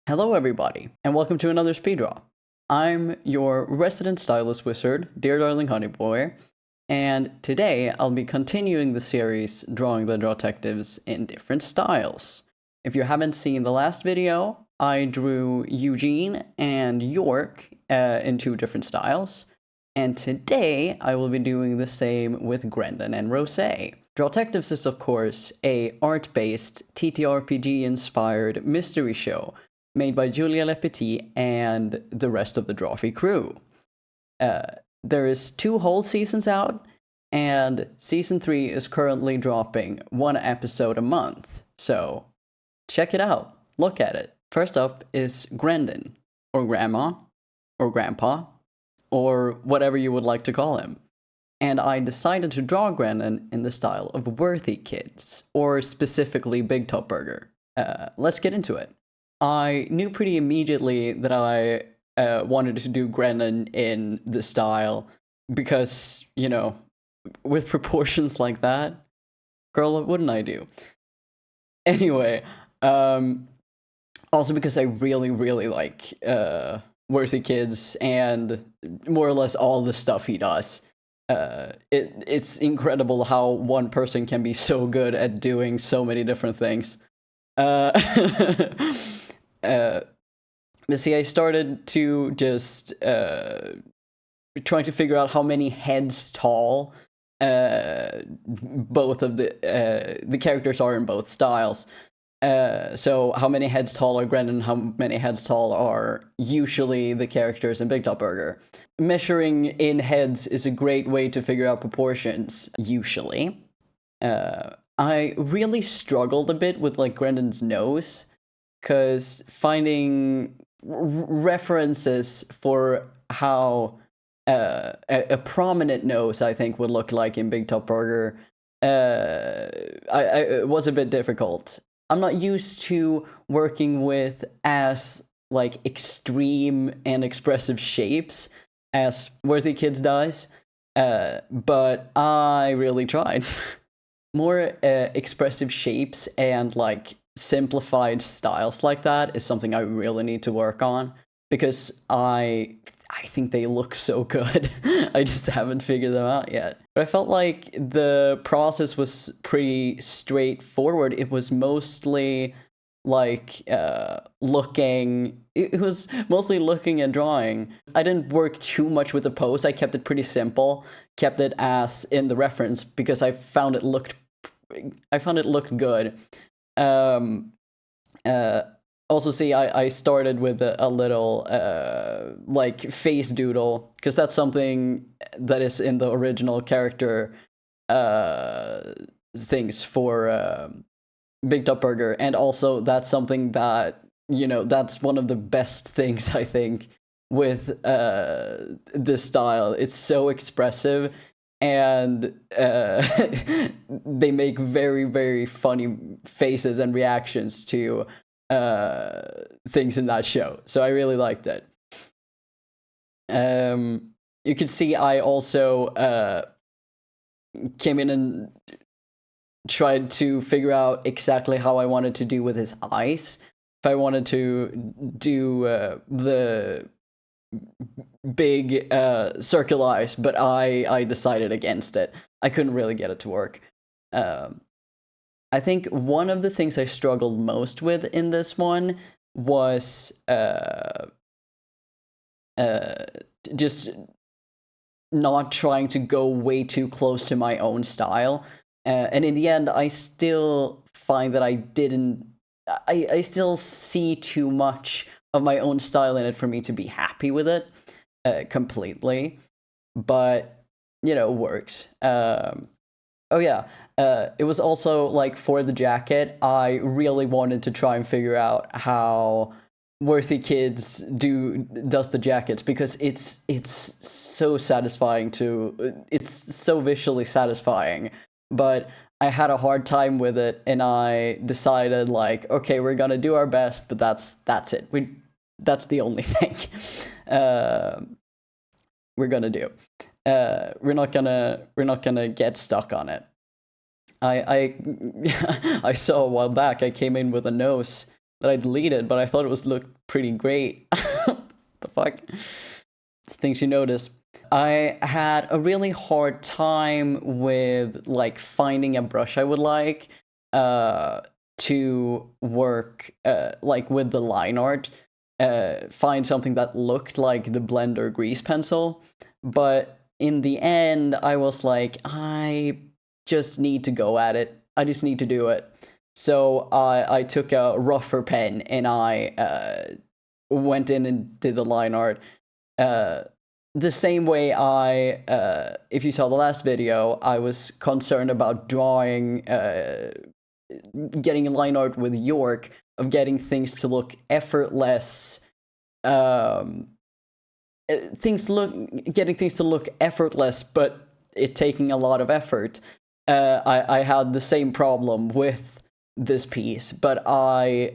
Hello everybody, and welcome to another speeddraw. I'm your resident stylist wizard, Dear Darling Honeyboy, and today I'll be continuing the series drawing the Drawtectives in different styles. If you haven't seen the last video, I drew Eugene and York in two different styles, and today I will be doing the same with Grendan and Rosé. Drawtectives is of course a art-based TTRPG-inspired mystery show made by Julia Lepetit and the rest of the Drawfee crew. There is 2 whole seasons out, and season 3 is currently dropping 1 episode a month, so check it out, look at it. First up is Grendan, or Grandma, or Grandpa, or whatever you would like to call him. And I decided to draw Grendan in the style of Worthy Kids, or specifically Bigtop Burger. Let's get into it. I knew pretty immediately that I wanted to do Grendan in the style because, you know, with proportions like that, girl, what wouldn't I do? Anyway, also because I really like Worthy Kids and more or less all the stuff he does. It's incredible how one person can be so good at doing so many different things. But see, I started to just trying to figure out how many heads tall both of the characters are in both styles. So how many heads tall are Grendan, how many heads tall are usually the characters in Bigtop Burger. Measuring in heads is a great way to figure out proportions, usually. I really struggled a bit with like Grendan's nose, because finding references for how a prominent nose, I think, would look like in Bigtop Burger, it was a bit difficult. I'm not used to working with as like extreme and expressive shapes as Worthy Kids does, but I really tried. More expressive shapes and like simplified styles like that is something I really need to work on, because I think they look so good. I just haven't figured them out yet. But I felt like the process was pretty straightforward. It was mostly like looking. It was mostly looking and drawing. I didn't work too much with the pose. I kept it pretty simple. Kept it as in the reference because I found it looked good. Also, see, I started with a little like face doodle, because that's something that is in the original character things for Bigtop Burger, and also that's something that, you know, that's one of the best things I think with this style. It's so expressive, and they make very funny faces and reactions to things in that show. So I really liked it. You can see I also came in and tried to figure out exactly how I wanted to do with his eyes. If I wanted to do the big circle eyes, but I decided against it. I couldn't really get it to work. I think one of the things I struggled most with in this one was just not trying to go way too close to my own style. And in the end, I still find that I still see too much of my own style in it for me to be happy with it completely. But, you know, it works. Oh yeah, it was also, like, for the jacket, I really wanted to try and figure out how Worthy Kids does the jackets, because it's so satisfying it's so visually satisfying, but I had a hard time with it, and I decided, like, okay, we're gonna do our best, but that's it. That's the only thing we're gonna do. We're not gonna get stuck on it. I saw a while back, I came in with a nose that I deleted, but I thought it looked pretty great. The fuck? It's things you notice. I had a really hard time with like finding a brush I would like to work like with the line art. Find something that looked like the Blender grease pencil, but in the end I was like, I just need to go at it. I just need to do it. So I took a rougher pen and I went in and did the line art. The same way if you saw the last video, I was concerned about drawing, getting a line art with York, of getting things to look effortless, getting things to look effortless, but it taking a lot of effort. I had the same problem with this piece, but I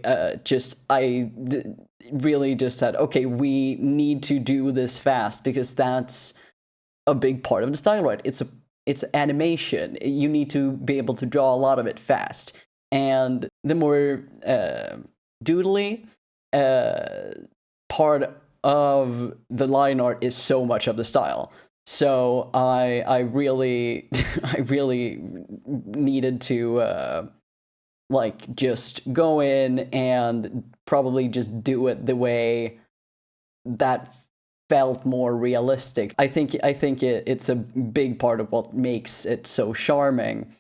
really just said, okay, we need to do this fast because that's a big part of the style, right? It's animation. You need to be able to draw a lot of it fast. And the more doodly part of the line art is so much of the style. So I really I really needed to like just go in and probably just do it the way that felt more realistic. I think it's a big part of what makes it so charming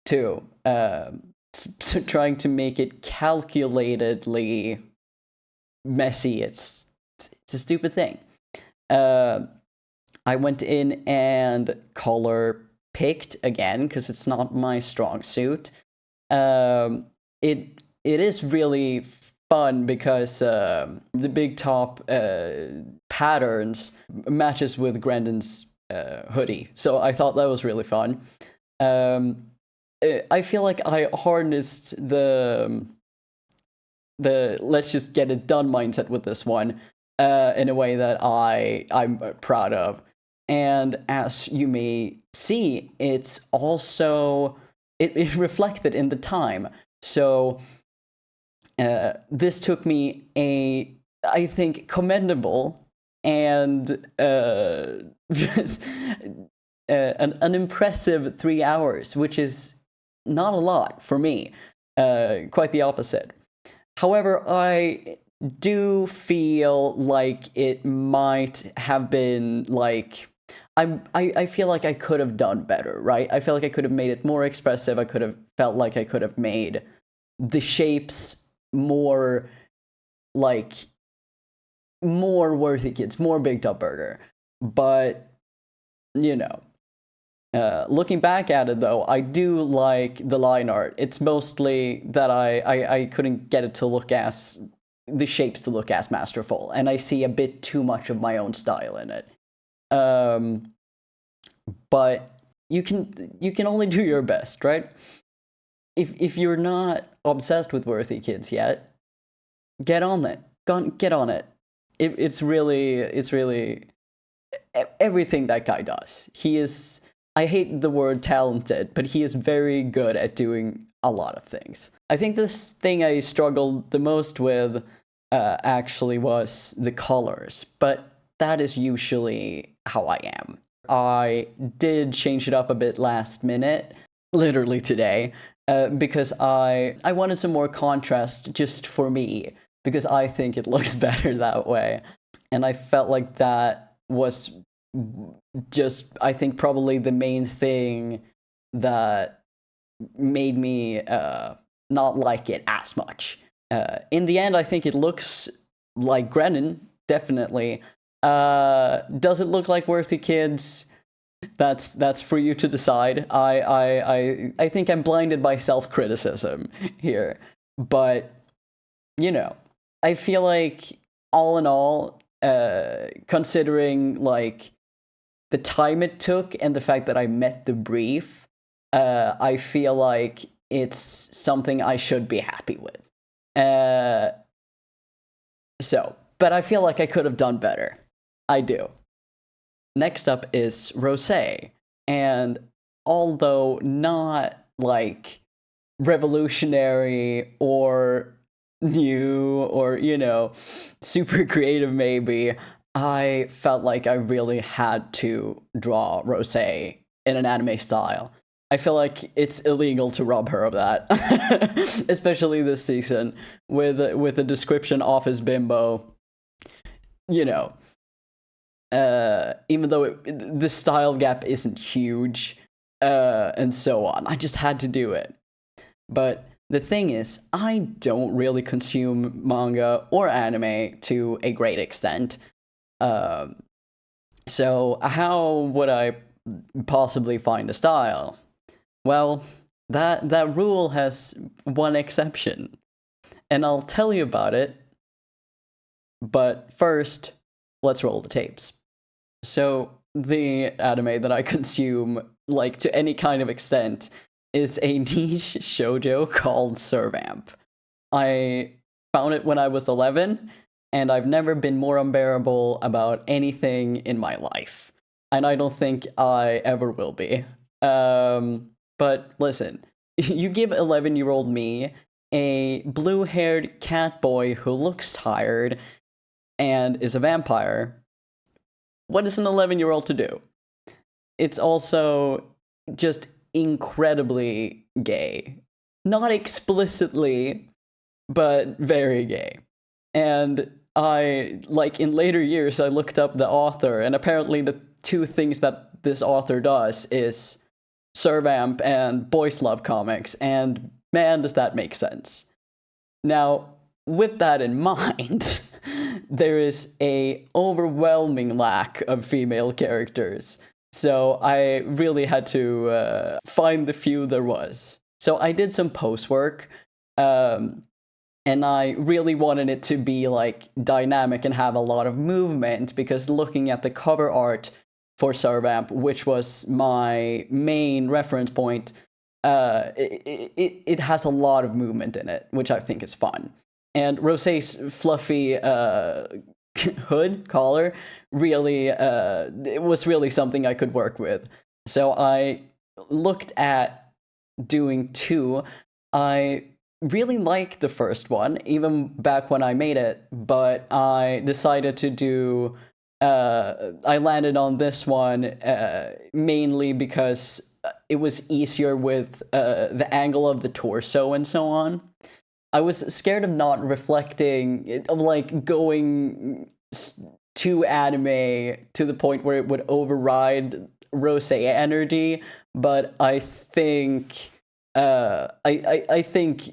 too. So trying to make it calculatedly messy, it's a stupid thing. I went in and color picked again because it's not my strong suit. It is really fun because the Bigtop patterns matches with Grendan's hoodie, so I thought that was really fun. I feel like I harnessed the let's just get it done mindset with this one in a way that I'm proud of. And as you may see, it's also it reflected in the time. So this took me I think commendable and an impressive 3 hours, which is not a lot for me. Quite the opposite. However, I do feel like it might have been like I feel like I could have done better, right? I feel like I could have made it more expressive. I could have felt like I could have made the shapes more like more Worthy Kids, more Bigtop Burger. But you know, looking back at it though, I do like the line art. It's mostly that I couldn't get it to look as the shapes to look as masterful, and I see a bit too much of my own style in it. But you can only do your best, right? If you're not obsessed with Worthy Kids yet, get on it. Get on it. It's really everything that guy does. He is, I hate the word talented, but he is very good at doing a lot of things. I think this thing I struggled the most with actually was the colors, but that is usually how I am. I did change it up a bit last minute, literally today, because I wanted some more contrast just for me, because I think it looks better that way. And I felt like that was just, I think, probably the main thing that made me not like it as much. In the end, I think it looks like Grendan, definitely. Does it look like Worthy Kids? That's for you to decide. I think I'm blinded by self-criticism here. But, you know, I feel like all in all, considering like the time it took and the fact that I met the brief, I feel like it's something I should be happy with. But I feel like I could have done better. I do. Next up is Rosé, and although not like revolutionary or new or, super creative maybe, I felt like I really had to draw Rosé in an anime style. I feel like it's illegal to rob her of that, especially this season with the description office bimbo. Even though the style gap isn't huge, and so on, I just had to do it. But the thing is, I don't really consume manga or anime to a great extent. So how would I possibly find a style? Well, that rule has one exception, and I'll tell you about it. But first, let's roll the tapes. So the anime that I consume, like to any kind of extent, is a niche shoujo called servamp. I found it when I was 11, and I've never been more unbearable about anything in my life. And I don't think I ever will be. But listen, you give 11-year-old me a blue-haired cat boy who looks tired and is a vampire. What is an 11-year-old to do? It's also just incredibly gay. Not explicitly, but very gay. And in later years, I looked up the author, and apparently the two things that this author does is servamp and boys love comics, and man, does that make sense. Now, with that in mind, there is a overwhelming lack of female characters. So I really had to find the few there was. So I did some post work, and I really wanted it to be like dynamic and have a lot of movement, because looking at the cover art for servamp, which was my main reference point, it has a lot of movement in it, which I think is fun. And Rosé's fluffy hood collar really it was really something I could work with. So I looked at doing two. I really liked the first one, even back when I made it, but I decided to do I landed on this one mainly because it was easier with the angle of the torso and so on. I was scared of not reflecting, of like going too anime to the point where it would override Rosé energy, but I think I think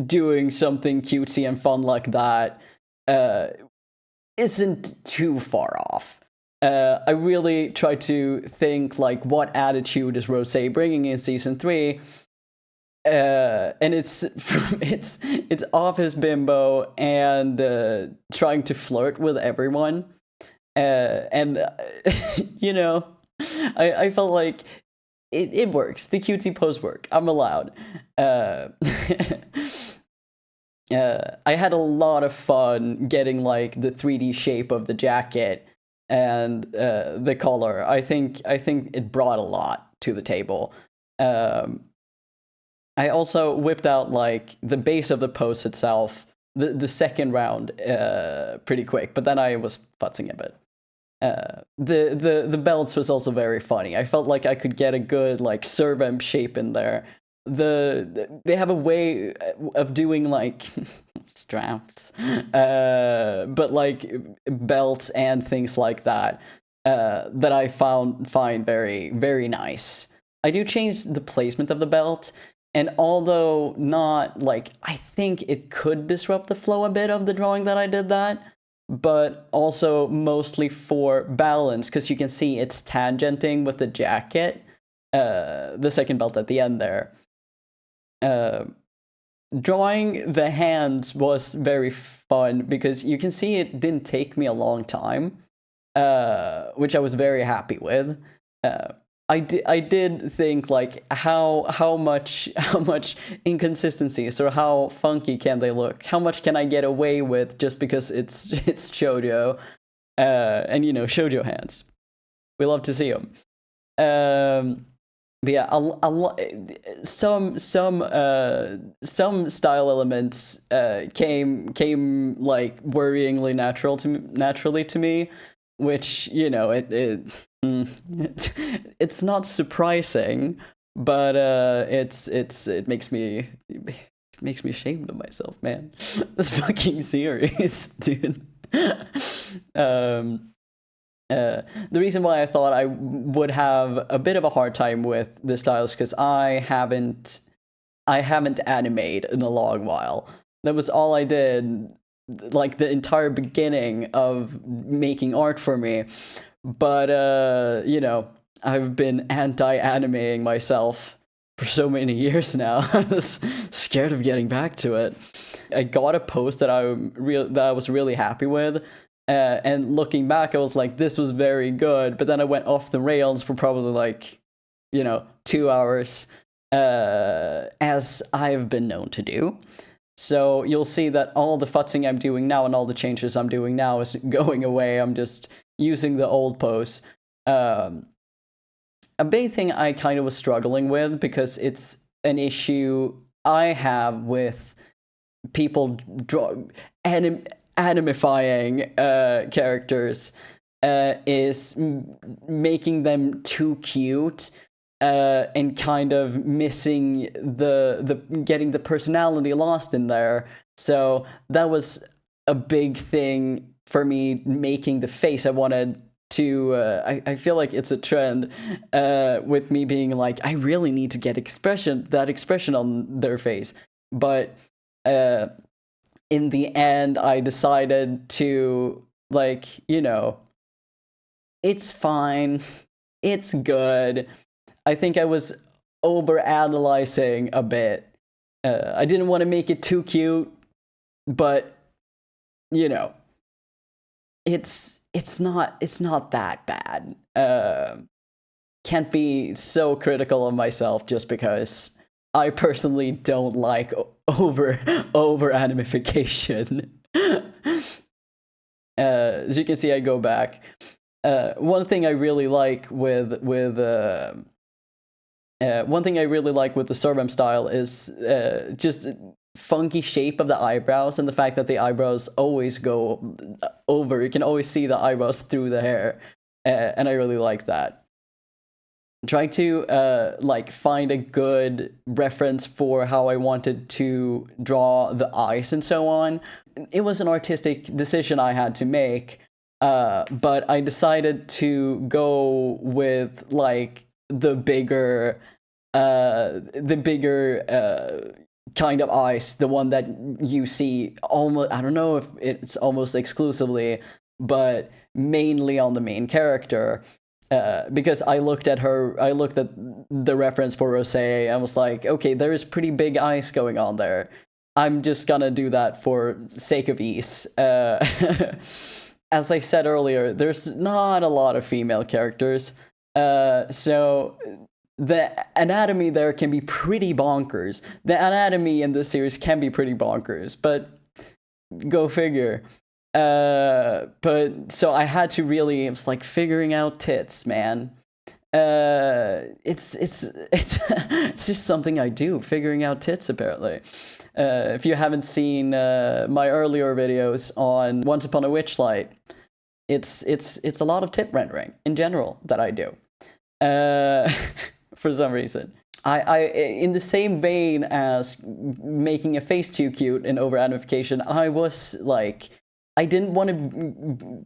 doing something cutesy and fun like that isn't too far off. I really try to think like, what attitude is Rosé bringing in season 3? And it's office bimbo and trying to flirt with everyone, and I felt like it works. The cutesy pose work. I'm allowed. I had a lot of fun getting like the 3D shape of the jacket and the color. I think it brought a lot to the table. I also whipped out like the base of the pose itself, the second round, pretty quick, but then I was futzing a bit. The belts was also very funny. I felt like I could get a good like servamp shape in there. They have a way of doing like straps, but like belts and things like that that I find very, very nice. I do change the placement of the belt. And although not, like, I think it could disrupt the flow a bit of the drawing that I did that, but also mostly for balance, because you can see it's tangenting with the jacket, the second belt at the end there. Drawing the hands was very fun, because you can see it didn't take me a long time, which I was very happy with. I did think like how much inconsistencies, or how funky can they look? How much can I get away with just because it's shoujo, and shoujo hands. We love to see them. But yeah, some style elements came like worryingly naturally to me, which, you know, it's not surprising, but it makes me ashamed of myself, man. This fucking series, dude. The reason why I thought I would have a bit of a hard time with the styles because I haven't animated in a long while. That was all I did, like the entire beginning of making art for me. But you know, I've been anti-animating myself for so many years now. I was scared of getting back to it. I got a post that I was really happy with. And looking back, I was like, this was very good. But then I went off the rails for probably like, you know, 2 hours, as I've been known to do. So you'll see that all the futzing I'm doing now and all the changes I'm doing now is going away. I'm just using the old posts. A big thing I kind of was struggling with, because it's an issue I have with people animifying characters, is making them too cute, and kind of missing the getting the personality lost in there. So that was a big thing for me, making the face. I wanted to I feel like it's a trend with me being like, I really need to get that expression on their face. But in the end, I decided to, like, you know, it's fine, it's good. I think I was over-analyzing a bit. I didn't want to make it too cute, but, you know, it's not that bad. Can't be so critical of myself just because I personally don't like over animification. As you can see, I go back. One thing I really like with the servamp style is just funky shape of the eyebrows, and the fact that the eyebrows always go over. You can always see the eyebrows through the hair, and I really like that. Try to like find a good reference for how I wanted to draw the eyes and so on. It was an artistic decision I had to make, but I decided to go with like the bigger kind of eyes, the one that you see almost, I don't know if it's almost exclusively, but mainly on the main character. Because I looked at the reference for Rosé and was like, okay, there is pretty big eyes going on there. I'm just gonna do that for sake of ease. As I said earlier, there's not a lot of female characters, so the anatomy there can be pretty bonkers. The anatomy in this series can be pretty bonkers, but go figure. But so I had to really, it was like figuring out tits, man. It's just something I do, figuring out tits, apparently. If you haven't seen my earlier videos on Once Upon a Witchlight, it's a lot of tit rendering in general that I do. For some reason. I in the same vein as making a face too cute and over animification, I was like, I didn't want to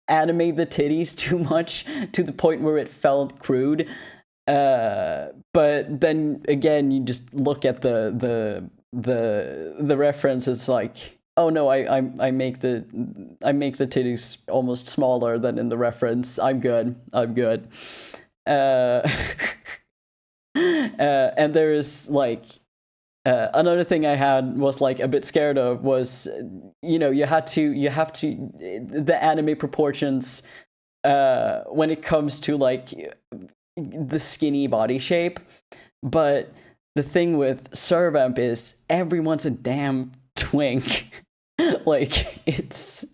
animate the titties too much to the point where it felt crude. But then again, you just look at the reference. It's like, oh no, I make the titties almost smaller than in the reference. I'm good. And there is like another thing I had was like a bit scared of was, you know, you have to the anime proportions when it comes to like the skinny body shape. But the thing with servamp is everyone's a damn twink. Like, it's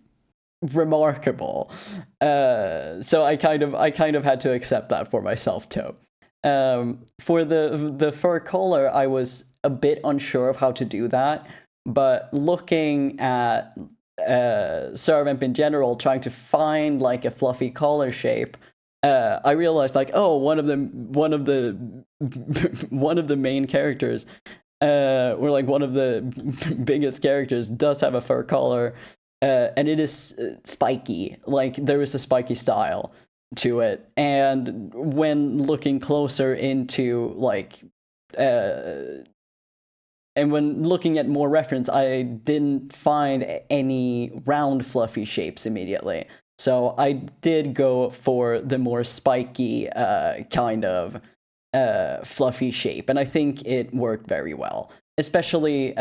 remarkable. So I kind of had to accept that for myself too. For the fur color, I was a bit unsure of how to do that, but looking at servamp in general, trying to find like a fluffy collar shape, I realized like, oh, one of the one of the main characters, or like one of the biggest characters, does have a fur collar, and it is spiky. Like there is a spiky style to it, and when looking closer into like and when looking at more reference, I didn't find any round fluffy shapes immediately. So I did go for the more spiky kind of fluffy shape, and I think it worked very well. Especially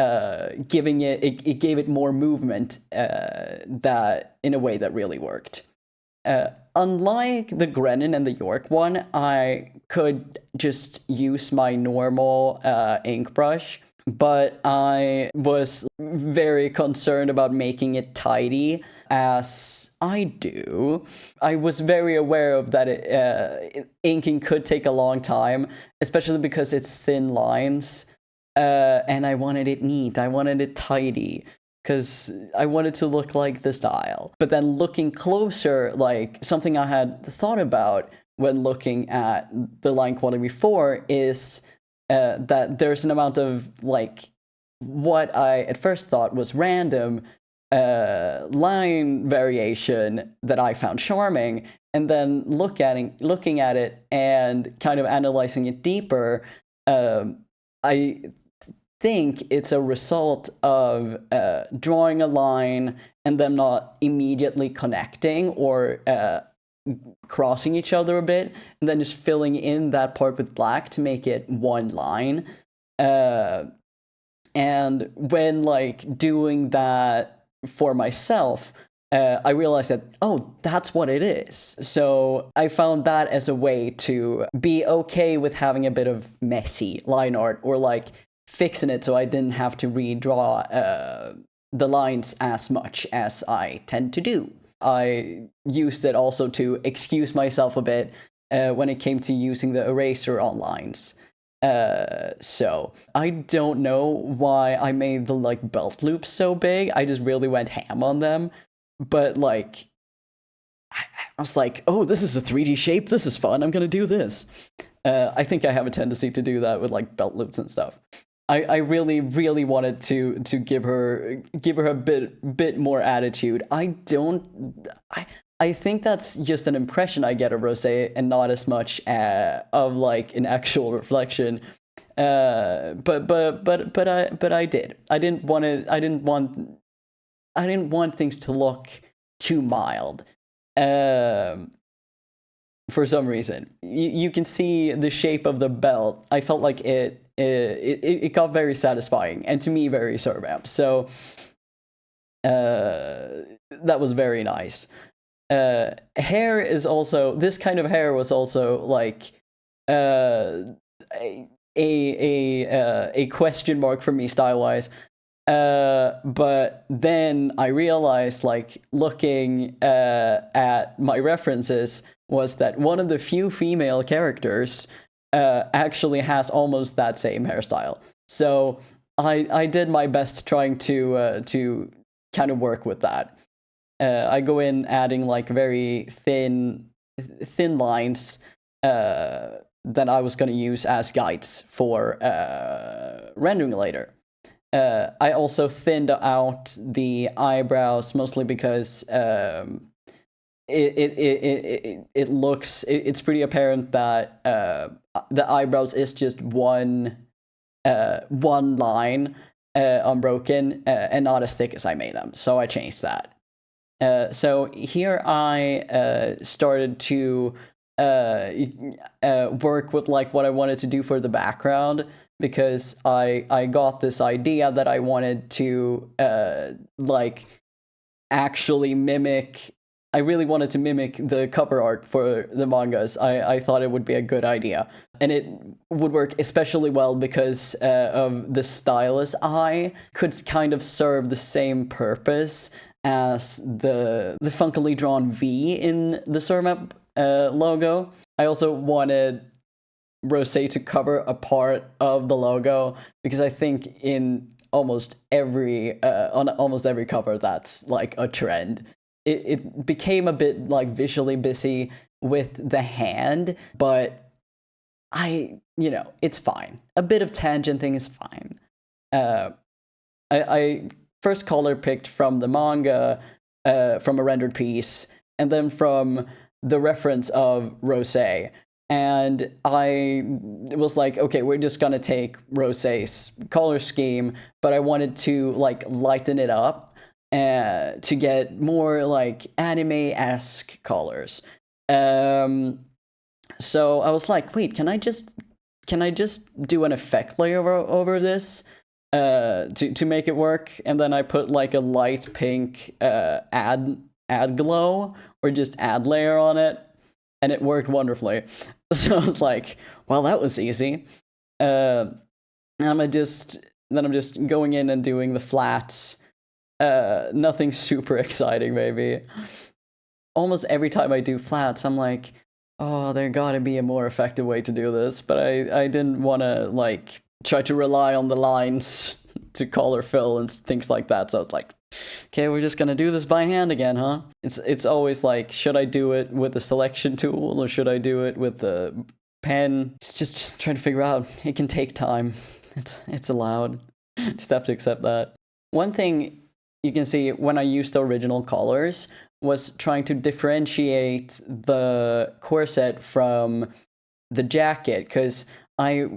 giving it gave it more movement that in a way that really worked. Unlike the Grendan and the York one, I could just use my normal ink brush, but I was very concerned about making it tidy, as I do. I was very aware of that inking could take a long time, especially because it's thin lines, and I wanted it neat, I wanted it tidy, because I wanted to look like the style. But then looking closer, like something I had thought about when looking at the line quality before is that there's an amount of like what I at first thought was random line variation that I found charming, and then looking at it and kind of analyzing it deeper, I think it's a result of drawing a line and them not immediately connecting or crossing each other a bit, and then just filling in that part with black to make it one line. And when like doing that for myself, I realized that, oh, that's what it is. So I found that as a way to be okay with having a bit of messy line art, or like fixing it so I didn't have to redraw the lines as much as I tend to do. I used it also to excuse myself a bit when it came to using the eraser on lines. So I don't know why I made the like belt loops so big. I just really went ham on them. But like, I was like, oh, this is a 3D shape. This is fun. I'm gonna do this. I think I have a tendency to do that with like belt loops and stuff. I really, really wanted to give her a bit more attitude. I think that's just an impression I get of Rosé, and not as much of like an actual reflection. But I did. I didn't want things to look too mild. For some reason, you can see the shape of the belt. I felt like it got very satisfying, and to me very servamp. So that was very nice. Hair is also, this kind of hair was also like a question mark for me style wise. But then I realized, like looking at my references, was that one of the few female characters actually has almost that same hairstyle. So I did my best trying to kind of work with that. I go in adding like very thin lines that I was going to use as guides for rendering later. I also thinned out the eyebrows, mostly because it looks, it's pretty apparent that the eyebrows is just one line unbroken, and not as thick as I made them. So I changed that. So here I started to work with like what I wanted to do for the background, because I got this idea that I wanted to like actually mimic. I really wanted to mimic the cover art for the mangas. I thought it would be a good idea, and it would work especially well because of the stylus eye could kind of serve the same purpose as the funkily drawn V in the servamp logo. I also wanted Rosé to cover a part of the logo, because I think in almost every on almost every cover that's like a trend. It became a bit like visually busy with the hand, but it's fine. A bit of tangenting is fine. I first color picked from the manga, from a rendered piece, and then from the reference of Rosé. And I was like, okay, we're just gonna take Rosé's color scheme, but I wanted to like lighten it up to get more like anime-esque colors. So I was like, wait, can I just do an effect layer over this to make it work? And then I put like a light pink add glow or just add layer on it, and it worked wonderfully. So I was like, well, that was easy. And I'm just going in and doing the flats. Nothing super exciting, maybe. Almost every time I do flats, I'm like, oh, there gotta be a more effective way to do this, but I didn't want to like try to rely on the lines to color fill and things like that. So I was like, okay, we're just gonna do this by hand again, huh? It's always like, should I do it with the selection tool or should I do it with the pen? It's just trying to figure out. It can take time. It's allowed. Just have to accept that. One thing you can see when I used the original colors was trying to differentiate the corset from the jacket, because I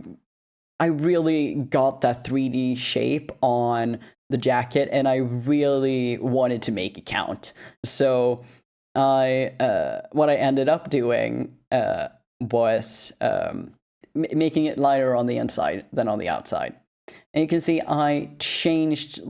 really got that 3D shape on the jacket, and I really wanted to make it count. So what I ended up doing was making it lighter on the inside than on the outside. And you can see I changed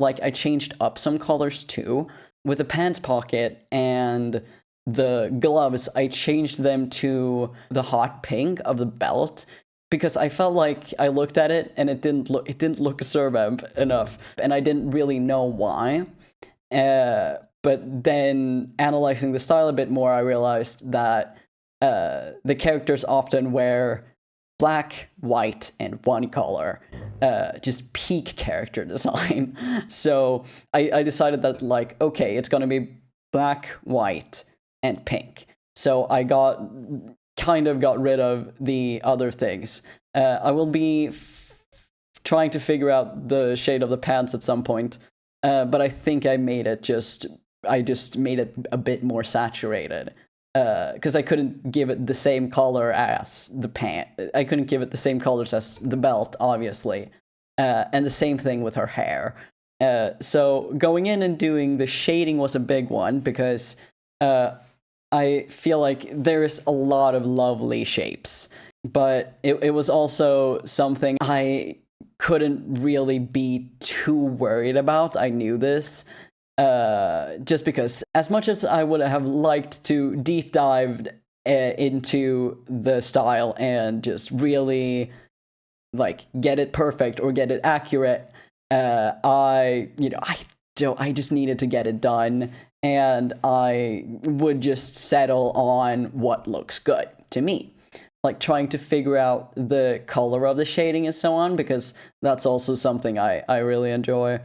up some colors too. With the pants pocket and the gloves, I changed them to the hot pink of the belt, because I felt like I looked at it and it didn't look servamp enough, and I didn't really know why. But then analyzing the style a bit more, I realized that the characters often wear black, white, and one color. Just peak character design. So I decided that, like, okay, it's gonna be black, white, and pink. So I got rid of the other things. I will be trying to figure out the shade of the pants at some point, but I think I just made it a bit more saturated. Because I couldn't give it the same color as the pant. I couldn't give it the same colors as the belt, obviously. And the same thing with her hair. So going in and doing the shading was a big one, because I feel like there is a lot of lovely shapes. But it was also something I couldn't really be too worried about. I knew this. Just because, as much as I would have liked to deep dive into the style and just really like get it perfect or get it accurate, I just needed to get it done, and I would just settle on what looks good to me. Like trying to figure out the color of the shading and so on, because that's also something I really enjoy.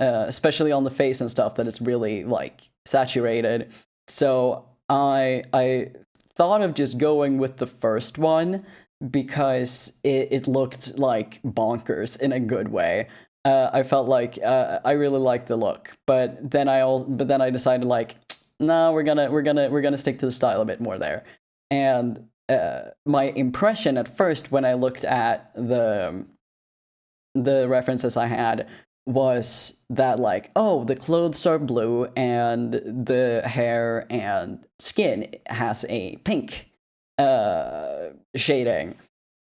Especially on the face and stuff, that it's really like saturated. So I thought of just going with the first one, because it looked like bonkers in a good way. I felt like I really liked the look, but then I decided, like, no, we're gonna stick to the style a bit more there. And my impression at first when I looked at the references I had was that, like, oh, the clothes are blue and the hair and skin has a pink shading.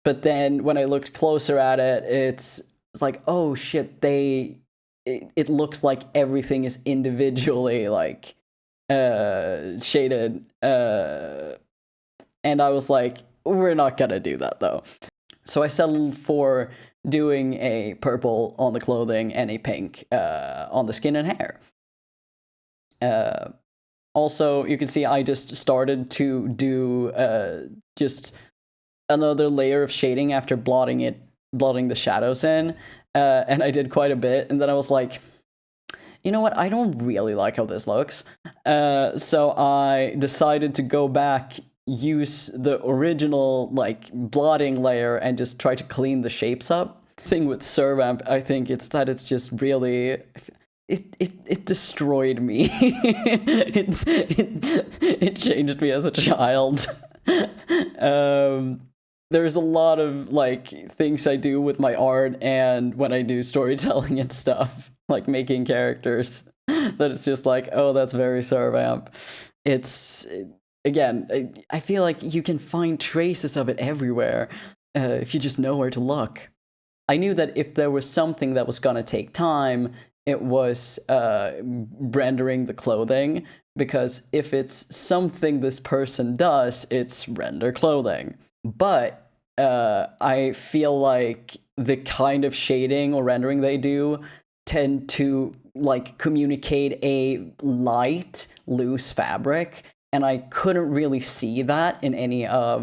But then when I looked closer at it, it's like, oh shit, it looks like everything is individually like shaded. And I was like, we're not gonna do that though. So I settled for doing a purple on the clothing and a pink on the skin and hair. Also, you can see I just started to do just another layer of shading after blotting the shadows in, and I did quite a bit, and then I was like, you know what, I don't really like how this looks, so I decided to go back, use the original like blotting layer, and just try to clean the shapes up. Thing with servamp, I think it's just really, it destroyed me. it changed me as a child. There's a lot of like things I do with my art and when I do storytelling and stuff, like making characters, that it's just like, oh, that's very servamp. It's, again, I feel like you can find traces of it everywhere if you just know where to look. I knew that if there was something that was gonna take time, it was rendering the clothing, because if it's something this person does, it's render clothing. But I feel like the kind of shading or rendering they do tend to like communicate a light, loose fabric, and I couldn't really see that in any of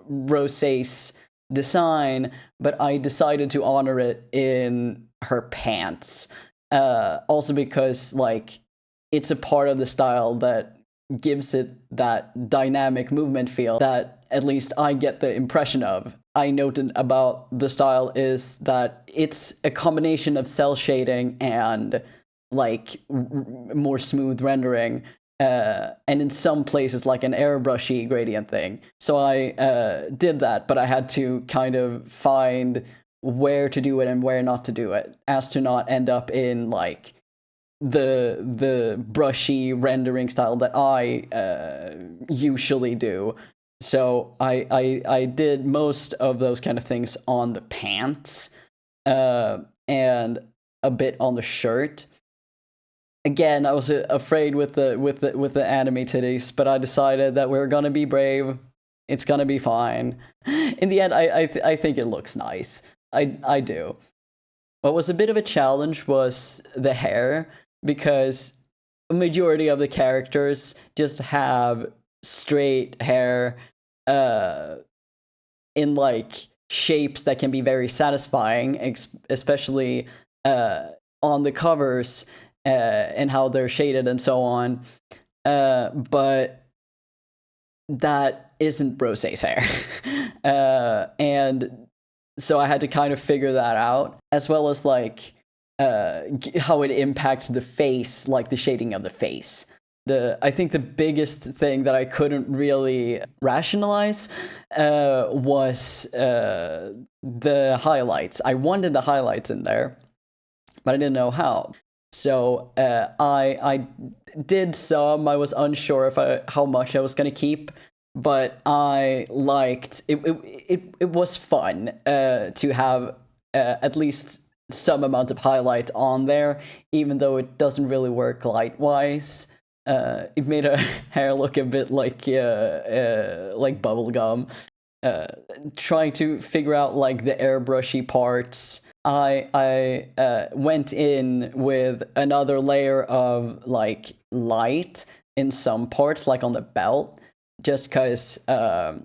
Rosé's design, but I decided to honor it in her pants. Also because like it's a part of the style that gives it that dynamic movement feel that at least I get the impression of. I noted about the style is that it's a combination of cell shading and like more smooth rendering, and in some places like an airbrushy gradient thing. So I did that, but I had to kind of find where to do it and where not to do it, as to not end up in like the brushy rendering style that I usually do. So I did most of those kind of things on the pants, and a bit on the shirt. Again, I was afraid with the anime titties, but I decided that we're gonna be brave. It's gonna be fine. In the end, I think it looks nice. I do. What was a bit of a challenge was the hair, because a majority of the characters just have straight hair in like shapes that can be very satisfying, especially on the covers and how they're shaded and so on. But that isn't Rosé's hair. And so I had to kind of figure that out, as well as like how it impacts the face, like the shading of the face. I think the biggest thing that I couldn't really rationalize was the highlights. I wanted the highlights in there, but I didn't know how. So I did some. I was unsure if how much I was gonna keep, but I liked it. It was fun to have at least some amount of highlight on there, even though it doesn't really work light-wise. It made her hair look a bit like bubblegum. Trying to figure out like the airbrushy parts, I went in with another layer of like light in some parts, like on the belt, just because I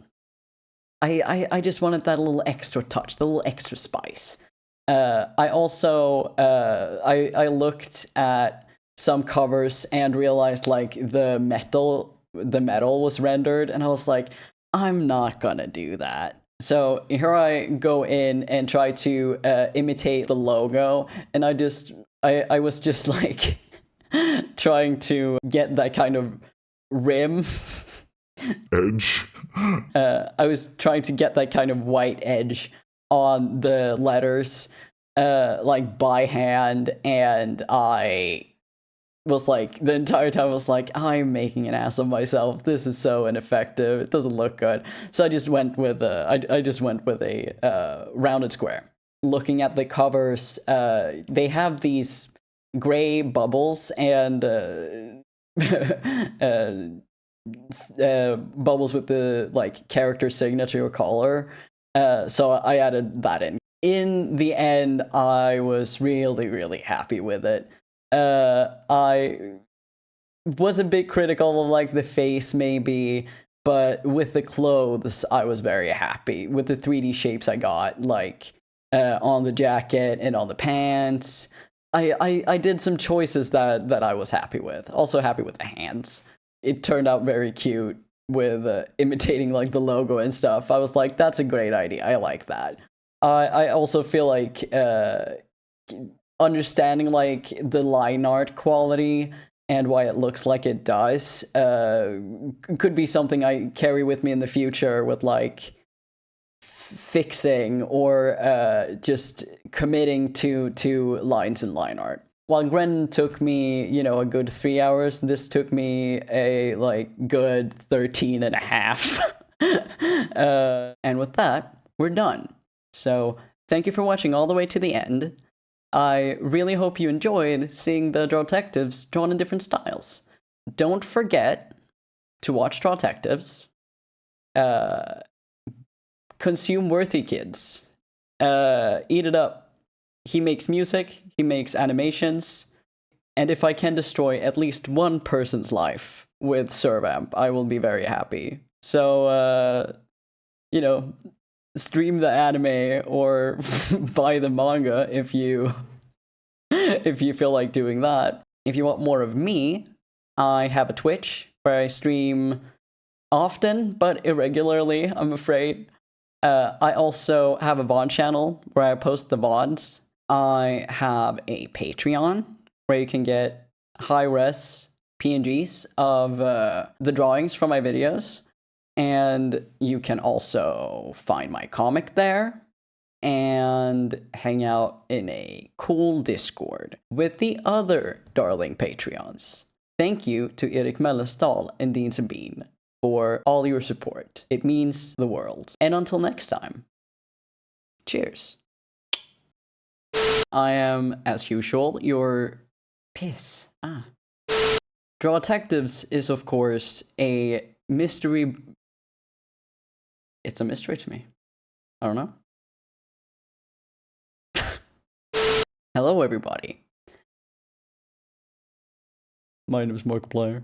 just wanted that little extra touch, the little extra spice. I also I looked at some covers and realized like the metal was rendered, and I was like, I'm not gonna do that. So here I go in and try to imitate the logo, and I was just like trying to get that kind of rim edge. I was trying to get that kind of white edge on the letters like by hand, and I was like, the entire time I was like, I'm making an ass of myself. This is so ineffective. It doesn't look good. So I just went with a rounded square. Looking at the covers, they have these gray bubbles and bubbles with the like character signature or color. So I added that in. In the end, I was really, really happy with it. I was a bit critical of like the face maybe, But with the clothes, I was very happy with the 3D shapes I got, like on the jacket and on the pants. I did some choices that I was happy with. Also happy with the hands. It turned out very cute with imitating like the logo and stuff. I was like, that's a great idea. I like that. I also feel like understanding like the line art quality and why it looks like it does could be something I carry with me in the future with like fixing or just committing to lines in line art. While Grendan took me, you know, a good 3 hours, this took me a like good 13 and a half. And with that, we're done. So thank you for watching all the way to the end. I really hope you enjoyed seeing the Drawtectives drawn in different styles. Don't forget to watch Drawtectives. Consume Worthy Kids. Eat it up. He makes music, he makes animations, and if I can destroy at least one person's life with servamp, I will be very happy. So, you know, stream the anime or buy the manga if you feel like doing that. If you want more of me, I have a Twitch where I stream often but irregularly, I'm afraid. I also have a VOD channel where I post the VODs. I have a Patreon where you can get high-res PNGs of the drawings from my videos. And you can also find my comic there and hang out in a cool Discord with the other darling Patreons. Thank you to Erik Mellestal and Dean Sabine for all your support. It means the world. And until next time, cheers. I am, as usual, your piss. Drawtectives is, of course, a mystery. It's a mystery to me. I don't know. Hello, everybody. My name is Markiplier.